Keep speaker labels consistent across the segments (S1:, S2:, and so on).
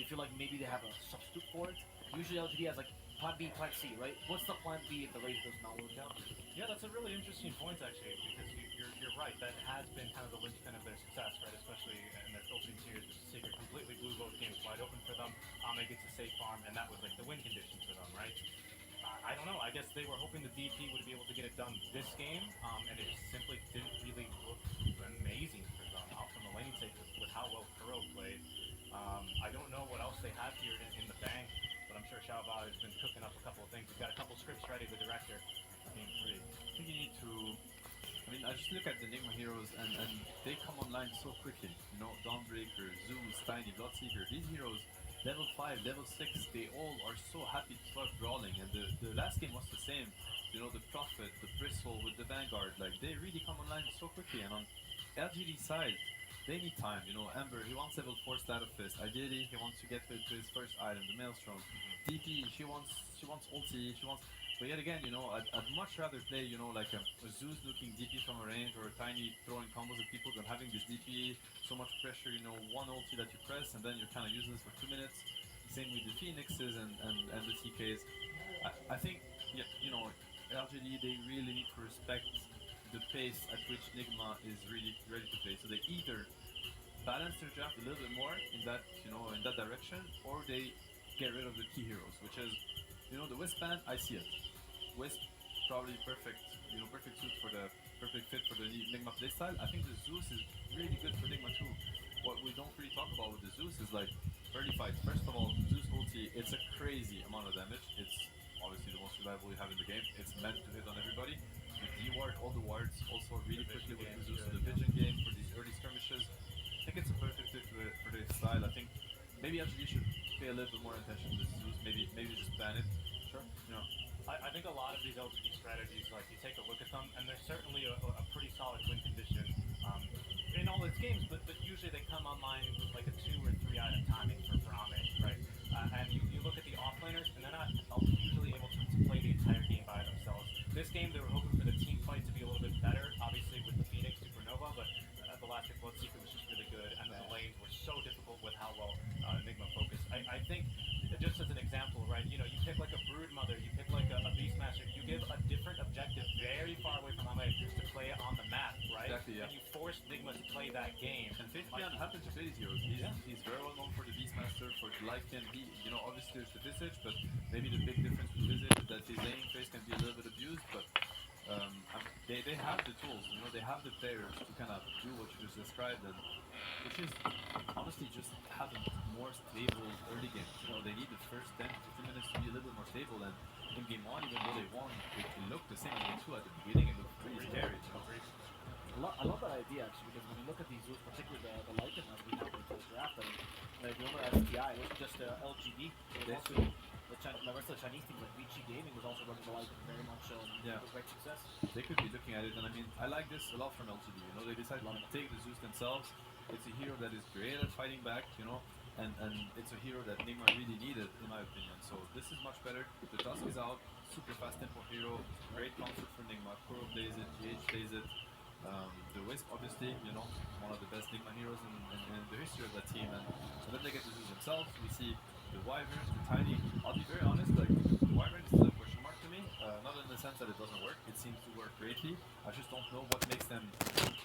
S1: you feel like maybe they have a substitute for it? Usually LGD has like plan B, plan C, right? What's the plan B if the Raze does not work out?
S2: Yeah, that's a really interesting point actually, because you're right. That has been kind of the linchpin of their success, right? Especially in their opening series with Secret, completely blew both games wide open for them. Ame gets a safe farm, and that was like the win condition for them, right? I don't know. I guess they were hoping the DP would be able to get it done this game, and it simply didn't really look amazing for them out from the laning stage with how well Kuro played. I don't know what else they have here in the bank, but I'm sure Xiaoba has been cooking up a couple of things. He's got a couple scripts ready, the director, for game 3.
S3: I think you need to. I mean, I just look at the Nigma heroes and they come online so quickly. You know, Dawnbreaker, Zeus, Tiny, Bloodseeker. These heroes, level 5, level 6, they all are so happy to start brawling. And the last game was the same. You know, the Prophet, the Bristle with the Vanguard, like they really come online so quickly. And on LGD side, they need time. You know, Ember, he wants level 4 Status Fist. Ideally, he wants to get to his first item, the Maelstrom. DP, she wants ulti, she wants. But yet again, you know, I'd much rather play, you know, like a Zeus looking DP from a range or a Tiny throwing combos at people than having this DP, so much pressure, you know, one ulti that you press and then you're kind of useless for 2 minutes. Same with the Phoenixes and the TKs. I think, yeah, you know, LGD, they really need to respect the pace at which Nigma is really ready to play. So they either balance their draft a little bit more in that, you know, in that direction, or they get rid of the key heroes, which is, you know, the Wisp ban, I see it. Wisp probably perfect, you know, perfect suit for the perfect fit for the Nigma playstyle. I think the Zeus is really good for Nigma too. What we don't really talk about with the Zeus is like early fights. First of all, Zeus ulti, it's a crazy amount of damage. It's obviously the most reliable you have in the game. It's meant to hit on everybody. The D ward, all the wards, also really quickly with the Zeus. The vision game for these early skirmishes. I think it's a perfect fit for their style. I think maybe LGD should pay a little bit more attention to this Zeus. Maybe just ban it.
S1: Sure.
S3: You know.
S2: I think a lot of these LGD strategies, like you take a look at them, and they're certainly a pretty solid win condition in all its games, but usually they come online with like a 2 or 3 item timing for Ame, right? And you look at the offlaners, and they're not usually able to play the entire game by themselves. This game, they were hoping for the team fight to be a little bit better, obviously with the Phoenix Supernova, but the last pick Bloodseeker was just really good, and the lanes were so difficult with how well Nigma focused. I think, just as an example, right, you know, you pick like a Brood Mother, you pick like a Beastmaster, you give a different objective very far away from Ame to play it on the map, right?
S3: Exactly, yeah.
S2: And you force Nigma to play that game.
S3: And Faithpian happens to play these heroes. He's very well known for the Beastmaster, for the Lycan. He, you know, obviously there's the Visage, but maybe the big difference with Visage is that his laning phase can be a little bit abused, but they have the tools, you know, they have the players to kind of do what you just described, and which is honestly just having more stable early games. You know, they need the first 10 to 15 minutes to be a little bit more stable, and in game 1, even though they won, it looked the same in game 2 at the beginning. It looked pretty scary. You know?
S1: I love that idea actually, because when you look at these Zeus, particularly the Lycan as we now into the draft, and if you remember STI, it wasn't just LGD, it was also the rest of the Chinese team, like Vici Gaming was also running the Lycan very much with great success.
S3: They could be looking at it, and I mean, I like this a lot from LGD. You know, they decided to take the Zeus themselves. It's a hero that is great at fighting back, you know, and it's a hero that Nigma really needed, in my opinion. So this is much better. The Tusk is out, super fast tempo hero, great comfort for Nigma. Kuro plays it, GH plays it. The Wisp, obviously, you know, one of the best Nigma heroes in the history of that team. And then they get to Zeus themselves. We see the Wyverns, the Tiny. I'll be very honest, like, the Wyvern is still a question mark to me. Not in the sense that it doesn't work. It seems to work greatly. I just don't know what makes them,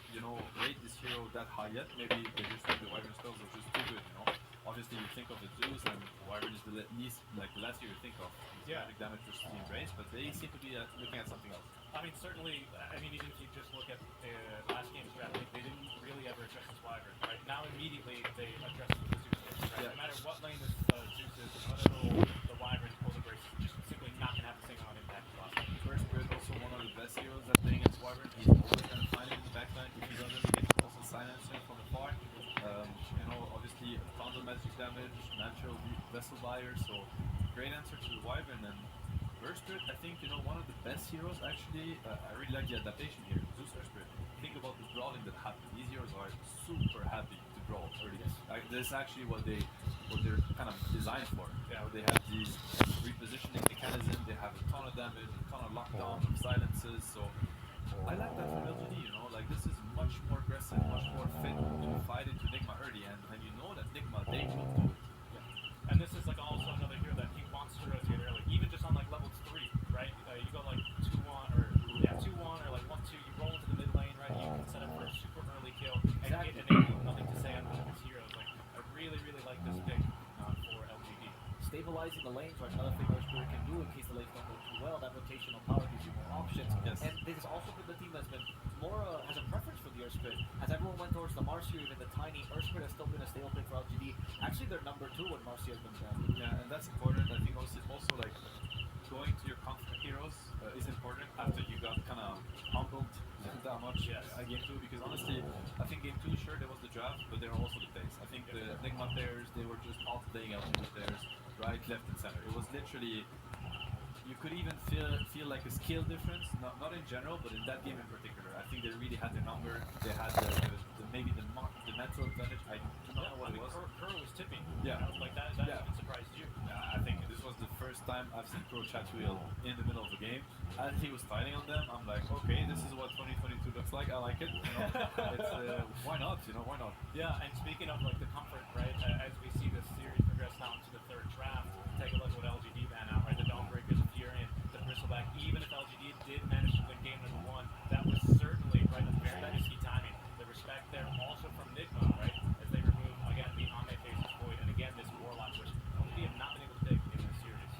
S3: you know, rate this hero that high yet. Maybe they just think the Wyvern spells are just too good, you know. Obviously, you think of the Zeus, and the Wyvern is the least, like, the last hero you think of.
S2: Yeah.
S3: Magic damage versus team range, but they seem to be looking at something else.
S2: I mean, certainly, even if you just look at the last game's draft, they didn't really ever address this Wyvern, right? Now, immediately, they address the Zeus list, right?
S3: Yeah.
S2: No matter what lane this Zeus is, whatever role the Wyvern, Polar Brace, just simply not going to have the same amount of impact as last game.
S3: First Spirit, also one of the best heroes at playing against Wyvern. He's always going to find it in the backline. If he doesn't, he gets also silencing from afar. You know, obviously, Thunder magic damage, natural vessel buyer, so great answer to the Wyvern. And Burst Spirit, I think, you know, one of the best heroes actually. I really like the adaptation here. Zeus Burst Spirit. Think about the brawling that happened. These heroes are super happy to brawl early. Like, this is actually what they're kind of designed for. You know, they have these repositioning mechanism. They have a ton of damage, a ton of lockdown, silences. So I like that from LGD. You know, like, this is much more aggressive, much more fit to fight into Nigma early, and you know that Nigma, they will do it.
S1: stabilizing the lanes, right? Another thing our Spirit can do in case the lanes don't go too well. That rotational power gives you more options.
S3: Yes.
S1: And this is also been the team that's been more has a preference for the Spirit. As everyone went towards the Marcio and the Tiny, Spirit has still been a stable pick for LGD. Actually, they're number 2 when Marcio has been drafted.
S3: Yeah, and that's important. I think also like going to your comfort heroes is important after you got kind of humbled that much at game 2, because honestly, I think game 2, sure, there was the draft, but there were also the pace. I think the Nigma players, they were just outplaying LGD players, right, left, and center. It was literally, you could even feel like a skill difference, not in general, but in that game in particular. I think they really had their number. They had maybe the mental advantage. I do not know what it was.
S2: Kerr was tipping.
S3: Yeah.
S2: You know, like that even surprised you.
S3: I think this was the first time I've seen Pro Chatwheel in the middle of the game. As he was fighting on them, I'm like, okay, this is what 2022 looks like. I like it. You know, it's, why not? You know, why not?
S2: Yeah, and speaking of like the comfort, right? As we see this series progress now into the 3rd draft, take a look at what LGD ran out, right? The Dawnbreakers, the Fury, and the Bristleback. Even if LGD did manage to win game number 1, that was certainly right a very risky timing. The respect there also from Nigma, right? As they remove again the Ame faces Void, and again this Warlock, which LGD have not been able to take in this series.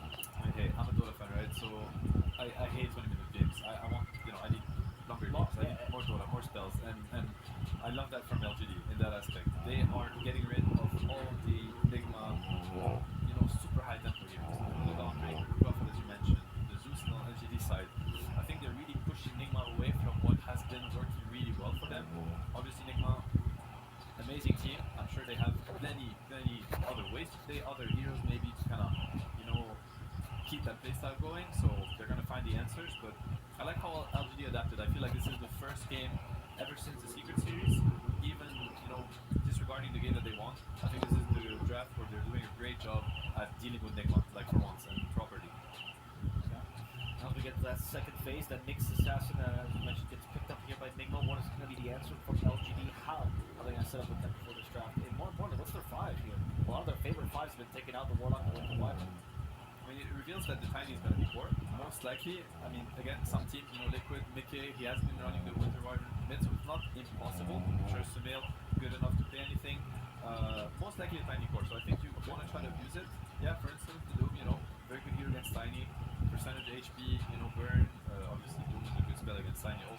S3: Hey, I'm a Dota fan, right? So I hate 20-minute games. I want, you know, I need longer games. I need more Dota, more spells, and I love that from LGD in that aspect. They are getting rid of all the Nigma, you know, super high tempo heroes. The Dawnbreaker, the Prophet, as you mentioned, the Zeus on LGD side. I think they're really pushing Nigma away from what has been working really well for them. Obviously, Nigma, amazing team. I'm sure they have many other ways to play, other heroes maybe to kind of, you know, keep that playstyle going. So they're gonna find the answers. But I like how LGD adapted. I feel like this is the first game ever since the Secret Series, even, you know, disregarding the game that they won. I think this is the draft where they're doing a great job at dealing with Nigma, like for once, and properly.
S1: As we get to that second phase, that Nyx Assassin, as you mentioned, gets picked up here by Nigma. What is going to be the answer from LGD? How are they going to set up with them before this draft? And more importantly, what's their 5 here? A lot of their favorite 5s have been taken out, the Warlock, the Winter Wyvern.
S3: I mean, it reveals that the Tiny is going to be core, most likely. I mean, again, some teams, you know, Liquid, Mickey, he has been running the Winter Wyvern mid, so it's not impossible. I'm sure Sumail, good enough to play anything. Most likely a Tiny core, so I think you want to try to abuse it. Yeah, for instance, the Doom, you know, very good hero against Tiny, percentage HP, you know, burn. Obviously, Doom is a good spell against Tiny also.